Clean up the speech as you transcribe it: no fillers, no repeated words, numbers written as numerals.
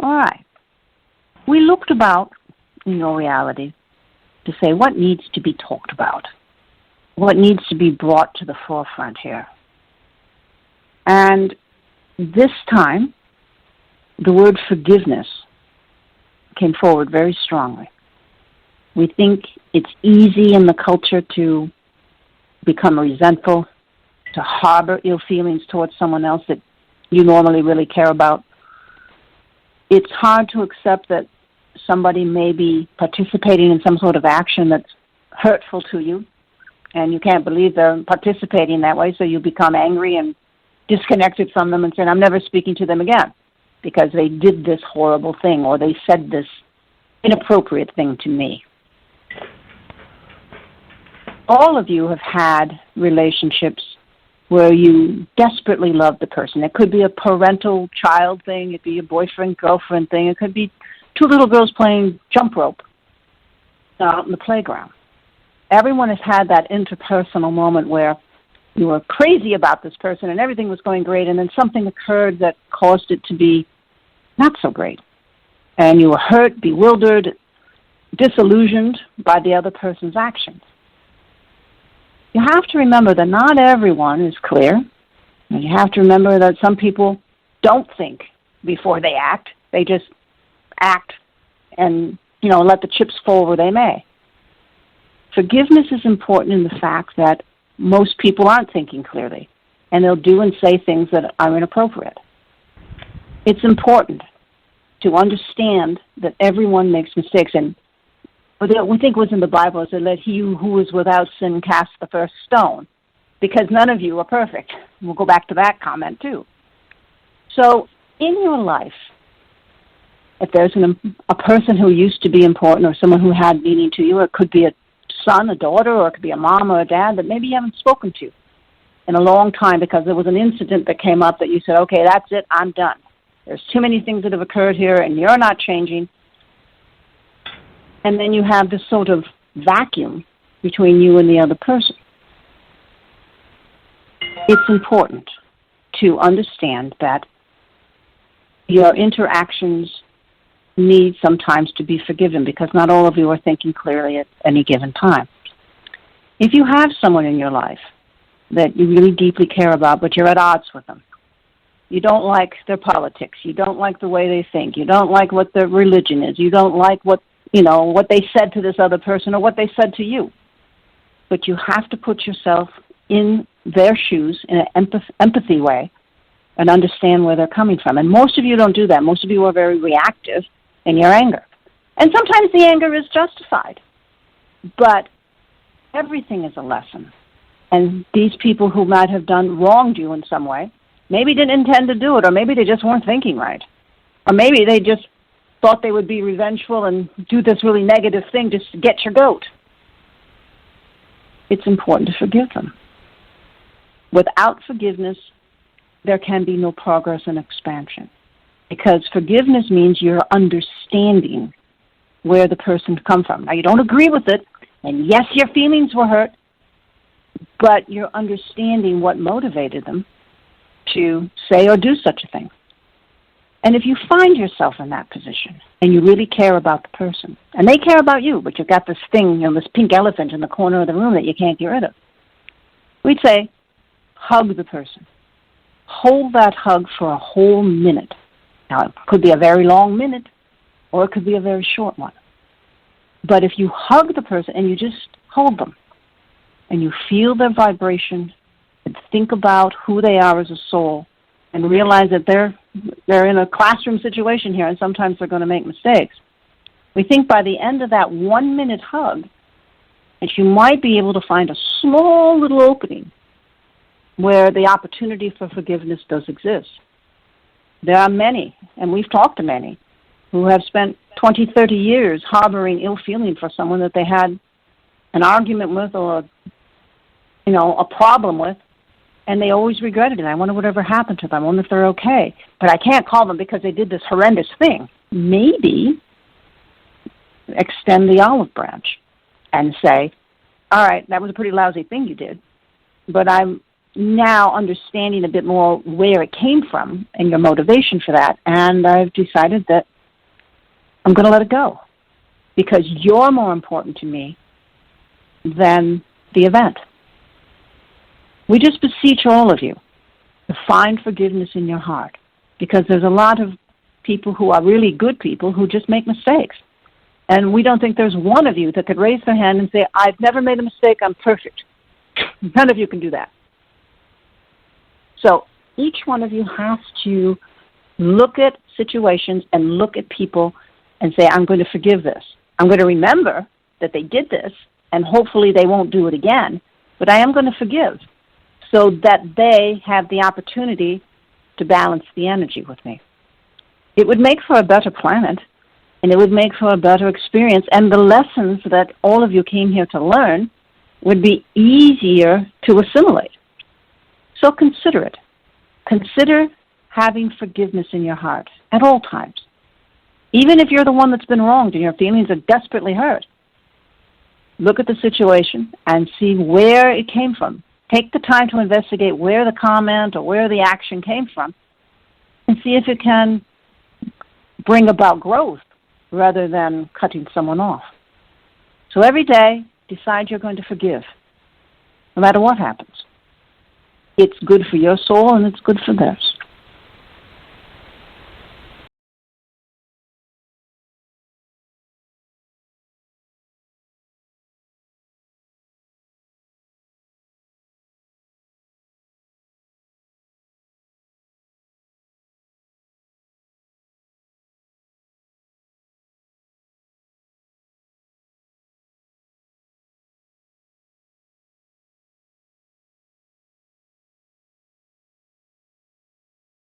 All right. We looked about in your reality to say what needs to be talked about, what needs to be brought to the forefront here. And this time, the word forgiveness came forward very strongly. We think it's easy in the culture to become resentful, to harbor ill feelings towards someone else that you normally really care about. It's hard to accept that somebody may be participating in some sort of action that's hurtful to you, and you can't believe they're participating that way, so you become angry and disconnected from them and say, I'm never speaking to them again because they did this horrible thing or they said this inappropriate thing to me. All of you have had relationships where you desperately love the person. It could be a parental-child thing. It could be a boyfriend-girlfriend thing. It could be two little girls playing jump rope out in the playground. Everyone has had that interpersonal moment where you were crazy about this person and everything was going great, and then something occurred that caused it to be not so great. And you were hurt, bewildered, disillusioned by the other person's actions. You have to remember that not everyone is clear, and you have to remember that some people don't think before they act. They just act and, let the chips fall where they may. Forgiveness is important in the fact that most people aren't thinking clearly, and they'll do and say things that are inappropriate. It's important to understand that everyone makes mistakes, and we think what's in the Bible is that let he who is without sin cast the first stone, because none of you are perfect. We'll go back to that comment too. So in your life, if there's a person who used to be important or someone who had meaning to you, it could be a son, a daughter, or it could be a mom or a dad that maybe you haven't spoken to in a long time because there was an incident that came up that you said, okay, that's it, I'm done. There's too many things that have occurred here and you're not changing. And then you have this sort of vacuum between you and the other person. It's important to understand that your interactions need sometimes to be forgiven because not all of you are thinking clearly at any given time. If you have someone in your life that you really deeply care about, but you're at odds with them, you don't like their politics, you don't like the way they think, you don't like what their religion is, you don't like what they said to this other person or what they said to you, but you have to put yourself in their shoes in an empathy way and understand where they're coming from. And most of you don't do that. Most of you are very reactive in your anger. And sometimes the anger is justified. But everything is a lesson. And these people who might have wronged you in some way, maybe didn't intend to do it, or maybe they just weren't thinking right. Or maybe they just thought they would be revengeful and do this really negative thing just to get your goat. It's important to forgive them. Without forgiveness, there can be no progress and expansion. Because forgiveness means you're understanding where the person come from. Now, you don't agree with it, and yes, your feelings were hurt, but you're understanding what motivated them to say or do such a thing. And if you find yourself in that position, and you really care about the person, and they care about you, but you've got this thing, this pink elephant in the corner of the room that you can't get rid of, we'd say, hug the person. Hold that hug for a whole minute. Now, it could be a very long minute, or it could be a very short one. But if you hug the person and you just hold them, and you feel their vibration, and think about who they are as a soul, and realize that they're in a classroom situation here, and sometimes they're going to make mistakes. We think by the end of that 1 minute hug, that you might be able to find a small little opening where the opportunity for forgiveness does exist. There are many, and we've talked to many, who have spent 20, 30 years harboring ill feeling for someone that they had an argument with or, a problem with, and they always regretted it. I wonder whatever happened to them. I wonder if they're okay. But I can't call them because they did this horrendous thing. Maybe extend the olive branch and say, all right, that was a pretty lousy thing you did, but I'm now understanding a bit more where it came from and your motivation for that, and I've decided that I'm going to let it go because you're more important to me than the event. We just beseech all of you to find forgiveness in your heart because there's a lot of people who are really good people who just make mistakes. And we don't think there's one of you that could raise their hand and say, I've never made a mistake, I'm perfect. None of you can do that. So each one of you has to look at situations and look at people and say, I'm going to forgive this. I'm going to remember that they did this, and hopefully they won't do it again, but I am going to forgive so that they have the opportunity to balance the energy with me. It would make for a better planet, and it would make for a better experience, and the lessons that all of you came here to learn would be easier to assimilate. So consider it. Consider having forgiveness in your heart at all times. Even if you're the one that's been wronged and your feelings are desperately hurt, look at the situation and see where it came from. Take the time to investigate where the comment or where the action came from and see if it can bring about growth rather than cutting someone off. So every day, decide you're going to forgive, no matter what happens. It's good for your soul and it's good for theirs.